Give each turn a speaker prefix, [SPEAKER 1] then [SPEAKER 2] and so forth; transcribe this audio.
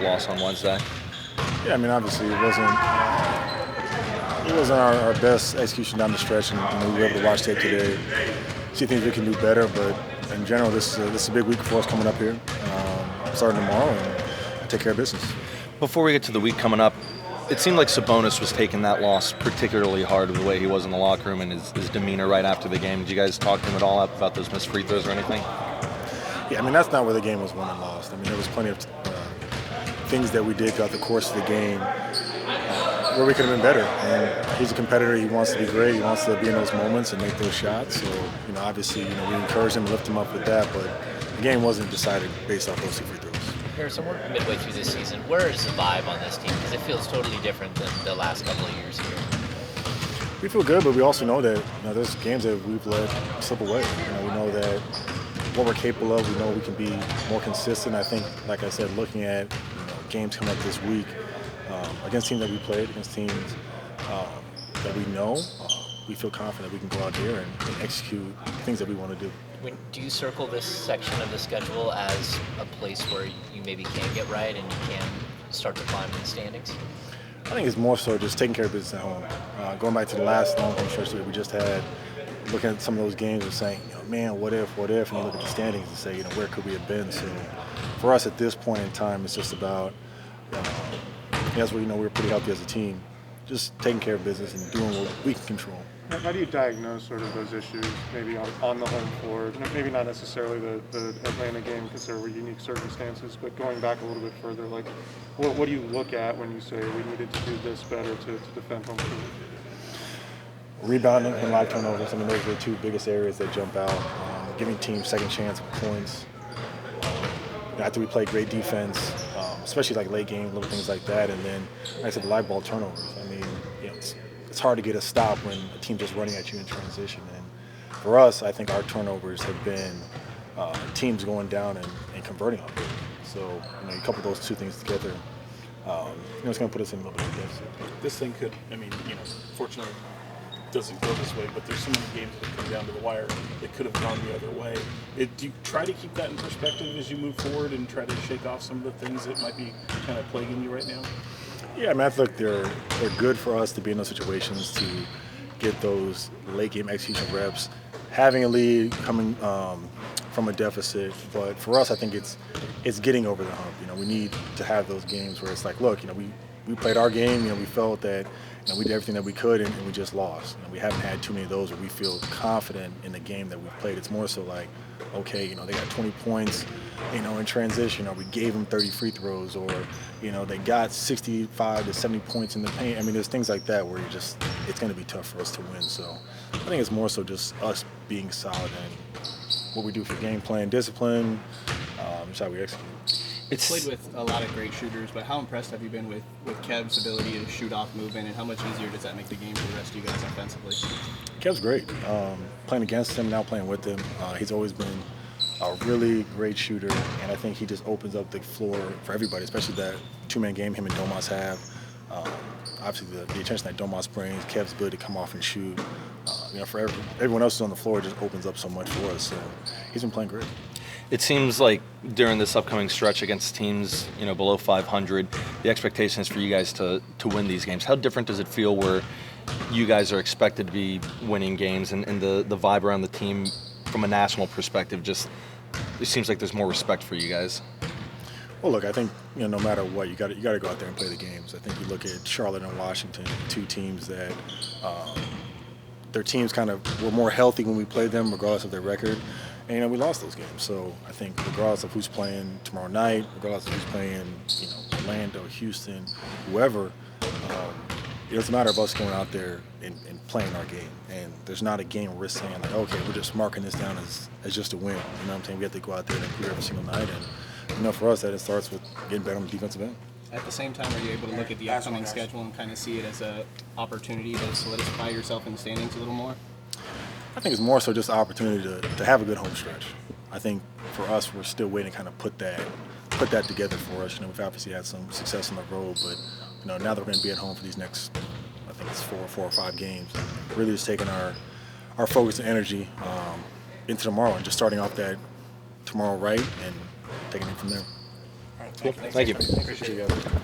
[SPEAKER 1] loss on Wednesday?
[SPEAKER 2] Yeah, I mean, obviously it wasn't our best execution down the stretch, and we were able to watch tape today, see things we can do better. But in general, this is a big week for us coming up here, starting tomorrow, and take care of business.
[SPEAKER 1] Before we get to the week coming up, it seemed like Sabonis was taking that loss particularly hard with the way he was in the locker room and his demeanor right after the game. Did you guys talk to him at all about those missed free throws or anything?
[SPEAKER 2] Yeah, I mean, that's not where the game was won and lost. I mean, there was plenty of things that we did throughout the course of the game where we could have been better. And he's a competitor. He wants to be great. He wants to be in those moments and make those shots. So, obviously, we encourage him, lift him up with that. But the game wasn't decided based off those two free throws.
[SPEAKER 3] Harrison, we're midway through this season. Where is the vibe on this team? Because it feels totally different than the last couple of years here.
[SPEAKER 2] We feel good, but we also know that there's games that we've let slip away. We know that what we're capable of. We know we can be more consistent. I think, like I said, looking at games coming up this week against teams that we played, against teams that we know, we feel confident we can go out there and execute things that we want to do.
[SPEAKER 3] Do you circle this section of the schedule as a place where you maybe can get right and you can start to climb in the standings?
[SPEAKER 2] I think it's more so just taking care of business at home. Going back to the last long home stretch that we just had, looking at some of those games and saying, man, what if? And you look at the standings and say, where could we have been? So for us at this point in time, it's just about, as we we're pretty healthy as a team, just taking care of business and doing what we can control.
[SPEAKER 4] How do you diagnose sort of those issues, maybe on the home floor? Maybe not necessarily the Atlanta game because there were unique circumstances, but going back a little bit further, like what do you look at when you say we needed to do this better to defend home court?
[SPEAKER 2] Rebounding and live turnovers. I mean, those are the two biggest areas that jump out. Giving teams second chance points. After we play great defense, especially like late game, little things like that, and then, like I said, the live ball turnovers. I mean, it's hard to get a stop when a team just running at you in transition. And for us, I think our turnovers have been teams going down and converting on it. So you couple those two things together, it's going to put us in a little bit of a deficit.
[SPEAKER 5] This thing could, fortunately, doesn't go this way, but there's so many games that come down to the wire that could have gone the other way. Do you try to keep that in perspective as you move forward and try to shake off some of the things that might be kind of plaguing you right now?
[SPEAKER 2] Yeah, I mean, I think they're good for us to be in those situations to get those late game execution reps, having a lead, coming from a deficit. But for us, I think it's getting over the hump. We need to have those games where it's like, look, we played our game. We felt that we did everything that we could, and we just lost. We haven't had too many of those where we feel confident in the game that we played. It's more so like, okay, they got 20 points, in transition, or we gave them 30 free throws, or they got 65 to 70 points in the paint. I mean, there's things like that where it's going to be tough for us to win. So I think it's more so just us being solid in what we do for game plan, discipline, just how we execute.
[SPEAKER 6] It's played with a lot of great shooters, but how impressed have you been with Kev's ability to shoot off movement, and how much easier does that make the game for the rest of you guys offensively?
[SPEAKER 2] Kev's great. Playing against him, now playing with him, he's always been a really great shooter, and I think he just opens up the floor for everybody, especially that two-man game him and Domas have. Obviously, the attention that Domas brings, Kev's ability to come off and shoot, for everyone else who's on the floor, it just opens up so much for us. So he's been playing great.
[SPEAKER 1] It seems like during this upcoming stretch against teams, below 500, the expectation is for you guys to win these games. How different does it feel where you guys are expected to be winning games and the vibe around the team from a national perspective, it seems like there's more respect for you guys?
[SPEAKER 2] Well, look, I think, no matter what, you got to go out there and play the games. I think you look at Charlotte and Washington, two teams that their teams kind of were more healthy when we played them, regardless of their record. And we lost those games. So I think regardless of who's playing tomorrow night, regardless of who's playing, Orlando, Houston, whoever, it doesn't matter of us going out there and playing our game. And there's not a game where we're saying, like, okay, we're just marking this down as just a win. You know what I'm saying? We have to go out there and improve every single night. And, for us, that it starts with getting better on the defensive end.
[SPEAKER 6] At the same time, are you able to look at the upcoming schedule and kind of see it as an opportunity to solidify yourself in the standings a little more?
[SPEAKER 2] I think it's more so just an opportunity to have a good home stretch. I think for us, we're still waiting to kind of put that together for us. We've obviously had some success on the road, but now that we're going to be at home for these next, I think it's four or five games, really just taking our focus and energy into tomorrow and just starting off that tomorrow right and taking it from there.
[SPEAKER 1] Thank you.
[SPEAKER 2] Appreciate you guys.